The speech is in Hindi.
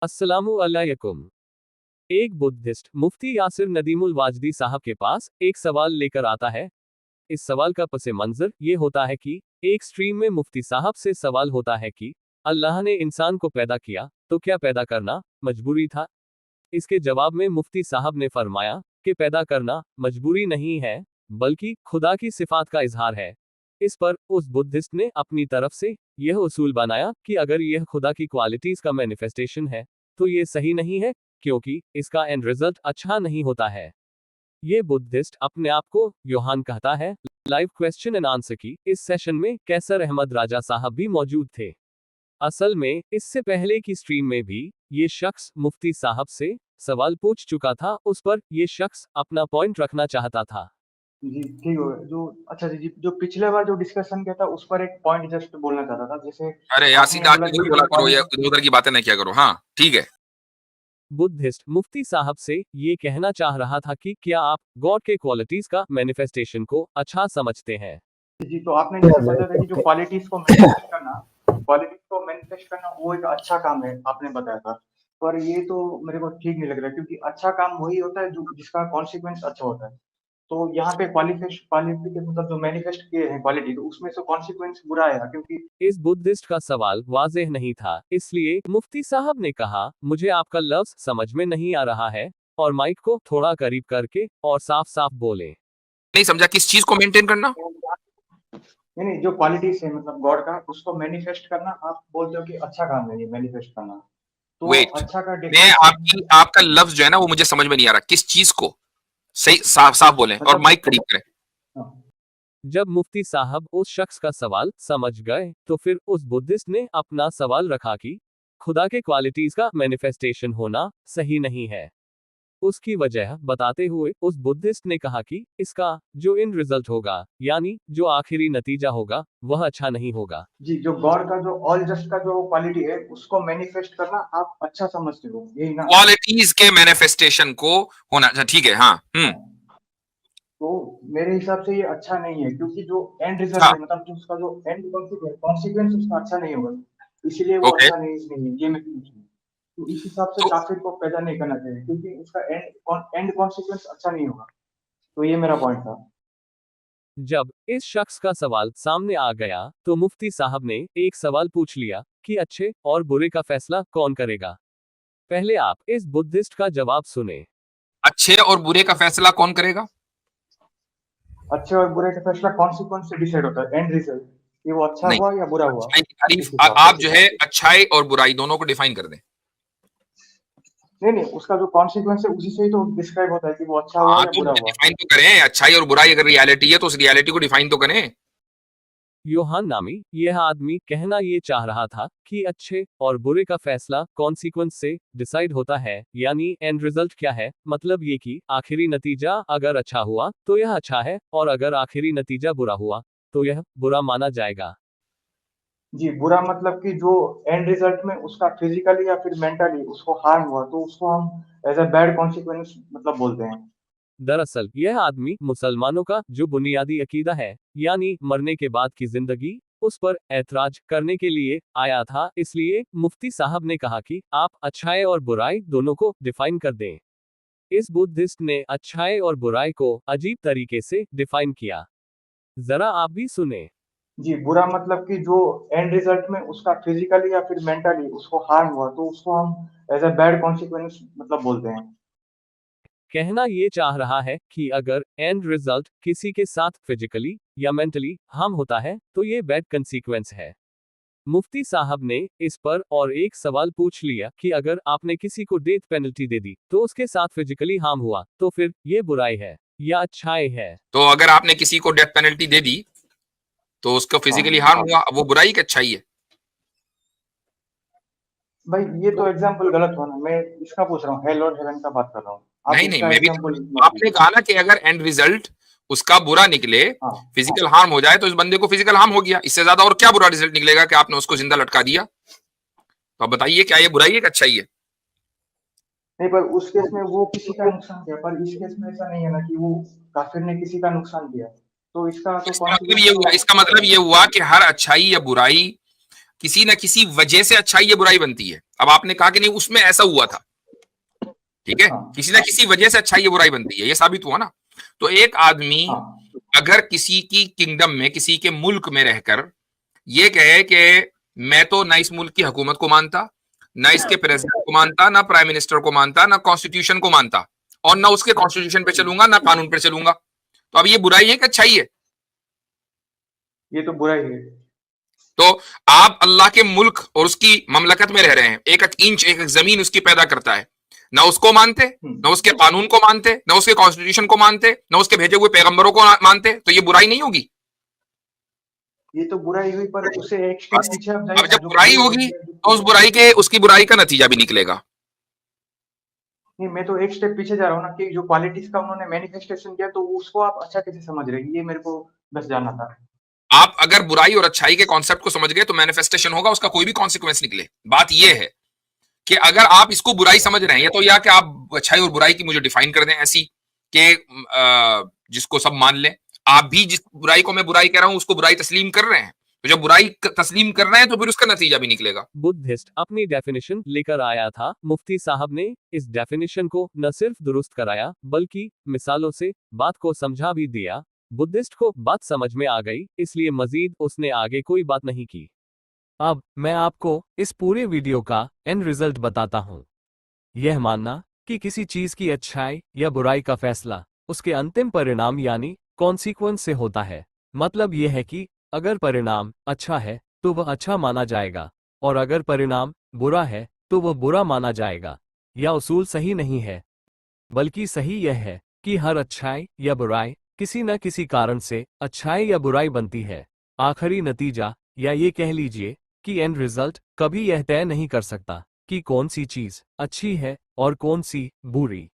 अस्सलामु अलैकुम। एक बुद्धिस्ट मुफ्ती यासिर नदीमुल वाजदी साहब के पास एक सवाल लेकर आता है। इस सवाल का पसे मंजर ये होता है कि एक स्ट्रीम में मुफ्ती साहब से सवाल होता है कि अल्लाह ने इंसान को पैदा किया तो क्या पैदा करना मजबूरी था। इसके जवाब में मुफ्ती साहब ने फरमाया कि पैदा करना मजबूरी नहीं है, बल्कि खुदा की सिफात का इजहार है। इस पर उस बुद्धिस्ट ने अपनी तरफ से यह उसूल बनाया कि अगर यह खुदा की क्वालिटीज का मैनिफेस्टेशन है तो ये सही नहीं है, क्योंकि इसका एंड रिजल्ट अच्छा नहीं होता है। ये बुद्धिस्ट अपने आप को योहान कहता है। लाइव क्वेश्चन एंड आंसर की इस सेशन में कैसर अहमद राजा साहब भी मौजूद थे। असल में इससे पहले की स्ट्रीम में भी ये शख्स मुफ्ती साहब से सवाल पूछ चुका था। उस पर ये शख्स अपना पॉइंट रखना चाहता था। जी ठीक हो गया। जो अच्छा जी, जो पिछले बार जो डिस्कशन किया था उस पर एक पॉइंट जस्ट बोलना चाहता था। जैसे अरे आपने यासीन बोला इधर कि बोला जो करो या क्वालिटी उधर की बातें नहीं किया करो। हाँ ठीक है। बुद्धिस्ट मुफ्ती साहब से ये कहना चाह रहा था कि क्या आप गॉड के क्वालिटीज का मैनिफेस्टेशन को अच्छा समझते हैं। जी, तो आपने जैसे बताया था कि जो क्वालिटीज को मैनिफेस्ट करना वो एक अच्छा काम है, आपने बताया था। पर ये तो मेरे को ठीक नहीं लग रहा है, क्योंकि अच्छा काम वही होता है जो जिसका कॉन्सिक्वेंस अच्छा होता है। तो यहाँ पे क्वालिटी के मतलब जो मैनिफेस्ट किए हैं क्वालिटी, तो उसमें से कॉन्सिक्वेंस बुरा आएगा, क्योंकि इस बुद्धिस्ट का सवाल वाज़ेह नहीं था, इसलिए मुफ्ती साहब ने कहा, मुझे आपका लफ्ज समझ में नहीं आ रहा है, और माइक को थोड़ा करीब करके और साफ साफ बोले। नहीं समझा किस चीज को मेंटेन करना। नहीं, जो क्वालिटीज है मतलब गॉड का, उसको मैनिफेस्ट करना, आप बोलते हो कि अच्छा काम है ये मैनिफेस्ट करना। तो वेट, अच्छा का मैं डेफिनेशन आपका लफ्ज जो है ना वो मुझे समझ में नहीं आ रहा, किस चीज को सही साफ साफ बोले और मतलब माइक करीब करें। हाँ, जब मुफ्ती साहब उस शख्स का सवाल समझ गए तो फिर उस बुद्धिस्ट ने अपना सवाल रखा कि खुदा के क्वालिटीज का मैनिफेस्टेशन होना सही नहीं है। उसकी वजह बताते हुए उस बुद्धिस्ट ने कहा कि इसका जो इन रिजल्ट होगा, यानी जो आखिरी नतीजा होगा, वह अच्छा नहीं होगा। जी, जो गॉड का जो ऑल जस्ट का जो क्वालिटी है उसको मैनिफेस्ट करना आप अच्छा समझते हो, यही ना? क्वालिटीज के मैनिफेस्टेशन को होना, अच्छा ठीक है। हाँ हाँ, तो मेरे हिसाब से ये अच्छा नहीं है, क्योंकि जो एंड रिजल्ट अच्छा है मतलब जो उसका जो एंड कॉन्सिक्वेंस उसका अच्छा नहीं होगा, इसीलिए वो ओके। अच्छा नहीं है, ये मैं पूछूं। तो इस हिसाब से तो काफिर को पैदा नहीं करना चाहिए, क्योंकि उसका एंड कॉन्सिक्वेंस अच्छा नहीं होगा। तो ये मेरा पॉइंट था। जब इस शख्स का सवाल सामने आ गया तो मुफ्ती साहब ने एक सवाल पूछ लिया कि अच्छे और बुरे का फैसला कौन करेगा। पहले आप इस बुद्धिस्ट का जवाब सुने। अच्छे और बुरे का फैसला कौन करेगा। अच्छे और बुरे का फैसला कॉन्सिक्वेंस से डिसाइड होता है, एंड रिजल्ट, कि वो अच्छा नहीं, हुआ या बुरा हुआ। अच्छाई की तारीफ इस हिसाब से आप जो है अच्छाई और बुराई दोनों को डिफाइन कर दें। नहीं, उसका जो कॉन्सिक्वेंस है उसी से ही तो डिस्क्राइब होता है कि वो अच्छा हुआ हाँ या तो बुरा हुआ। डिफाइन तो करें, अच्छाई और बुराई अगर रियलिटी है तो उस रियलिटी को डिफाइन तो करें। योहान नामी यह आदमी कहना ये चाह रहा था कि अच्छे और बुरे का फैसला कॉन्सिक्वेंस से डिसाइड होता है, यानी एंड रिजल्ट क्या है, मतलब ये कि आखिरी नतीजा अगर अच्छा हुआ तो यह अच्छा है, और अगर आखिरी नतीजा बुरा हुआ तो यह बुरा माना जाएगा। जी, बुरा मतलब कि जो एंड रिजल्ट में उसका फिजिकली या फिर मेंटली उसको हार्म हुआ, तो उसको हम एज अ बैड कॉन्सिक्वेंस मतलब बोलते हैं। दरअसल यह आदमी मुसलमानों का जो बुनियादी अकीदा है, यानी मरने के बाद की जिंदगी, उस पर ऐतराज करने के लिए आया था। इसलिए मुफ्ती साहब ने कहा कि आप अच्छाई और बुराई दोनों को डिफाइन कर दें। इस बुद्धिस्ट ने अच्छाई और बुराई को अजीब तरीके से डिफाइन किया। जरा आप भी सुने। जी, बुरा मतलब कि जो एंड रिजल्ट में उसका फिजिकली या फिर मेंटली उसको हार्म हुआ, तो उसको हम एज अ बैड कॉन्सिक्वेंस मतलब बोलते हैं। कहना ये चाह रहा है कि अगर एंड रिजल्ट किसी के साथ फिजिकली या मेंटली हार्म होता है तो ये बैड कंसीक्वेंस है। मुफ्ती साहब ने इस पर और एक सवाल पूछ लिया कि अगर आपने किसी को डेथ पेनल्टी दे दी तो उसके साथ फिजिकली हार्म हुआ तो फिर ये बुराई है या अच्छाई है। तो अगर आपने किसी को डेथ पेनल्टी दे दी तो उसको फिजिकली हाँ हार्म हुआ, वो बुराई की अच्छाई है। भाई, ये तो एग्जाम्पल गलत हुआ ना, मैं इसका पूछ रहा हूँ, हेल और हेवन का बात कर रहा हूँ। आप नहीं नहीं, इसका मैं भी एग्जाम्पल तो, मत आपने दीजिए। कहा ना कि अगर एंड रिजल्ट उसका बुरा निकले, फिजिकल हार्म हो जाए, तो इस बंदे को फिजिकल हार्म हो गया, इससे ज्यादा और क्या बुरा रिजल्ट निकलेगा कि आपने उसको जिंदा लटका दिया। तो आप बताइए क्या ये बुराई है कि अच्छाई है। नहीं, पर उस केस में वो किसी का नुकसान किया, पर इस केस में ऐसा नहीं है ना कि वो काफिर ने किसी का नुकसान किया, तो इसका तो इसका मतलब कॉन्सिक्वेंस ये तो हुआ इसका अच्छा मतलब है। ये हुआ कि हर अच्छाई या बुराई किसी ना किसी वजह से अच्छाई या बुराई बनती है। अब आपने कहा कि नहीं उसमें ऐसा हुआ था, ठीक है, किसी ना किसी वजह से अच्छाई या बुराई बनती है, ये साबित हुआ ना। तो एक आदमी अगर किसी की किंगडम में, किसी के मुल्क में रहकर ये कहे कि मैं तो ना इस मुल्क की हुकूमत को मानता, ना इसके प्रेसिडेंट को मानता, ना प्राइम मिनिस्टर को मानता, ना कॉन्स्टिट्यूशन को मानता, और ना उसके कॉन्स्टिट्यूशन पे चलूंगा, ना कानून पे चलूंगा, तो अब ये बुराई है कि अच्छाई है? ये तो बुराई है। तो आप अल्लाह के मुल्क और उसकी ममलकत में रह रहे हैं, एक इंच एक जमीन उसकी पैदा करता है, ना उसको मानते, ना उसके कानून को मानते, ना उसके कॉन्स्टिट्यूशन को मानते, ना उसके भेजे हुए पैगंबरों को मानते, तो ये बुराई नहीं होगी? ये तो बुराई हुई, पर उससे एक स्टेप पीछे आप जाइए अब ना, जब जो बुराई होगी तो उस बुराई के, उसकी बुराई का नतीजा भी निकलेगा। नहीं, मैं तो एक स्टेप पीछे जा रहा हूँ ना, कि जो क्वालिटीज का उन्होंने मैनिफेस्टेशन किया, तो उसको आप अच्छा कैसे समझ रहे हैं, ये मेरे को बस जानना था। आप अगर बुराई और अच्छाई के कॉन्सेप्ट को समझ गए तो मैनिफेस्टेशन होगा, उसका कोई भी कॉन्सिक्वेंस निकले। बात यह है कि अगर आप इसको बुराई समझ रहे हैं, या तो या कि आप अच्छाई और बुराई की मुझे डिफाइन कर दें ऐसी कि जिसको सब मान लें। आप भी जिस बुराई को मैं बुराई कह रहा हूं उसको बुराई तस्लीम कर रहे हैं, तो जब बुराई तस्लीम कर रहे हैं तो फिर उसका नतीजा भी निकलेगा। बुद्धिस्ट अपनी डेफिनेशन लेकर आया था। मुफ्ती साहब ने इस डेफिनेशन को न सिर्फ दुरुस्त कराया बल्कि मिसालों से बात को समझा भी दिया। बुद्धिस्ट को बात समझ में आ गई, इसलिए मजीद उसने आगे कोई बात नहीं की। अब मैं आपको इस पूरे वीडियो का एंड रिजल्ट बताता हूँ। यह मानना कि किसी चीज की अच्छाई या बुराई का फैसला उसके अंतिम परिणाम यानी कॉन्सिक्वेंस से होता है। मतलब यह है कि अगर परिणाम अच्छा है तो वह अच्छा माना जाएगा, और अगर परिणाम बुरा है तो वह बुरा माना जाएगा। यह उसूल सही नहीं है, बल्कि सही यह है कि हर अच्छाई या बुराई किसी न किसी कारण से अच्छाई या बुराई बनती है। आखिरी नतीजा, या ये कह लीजिए कि एंड रिजल्ट, कभी यह तय नहीं कर सकता कि कौन सी चीज अच्छी है और कौन सी बुरी।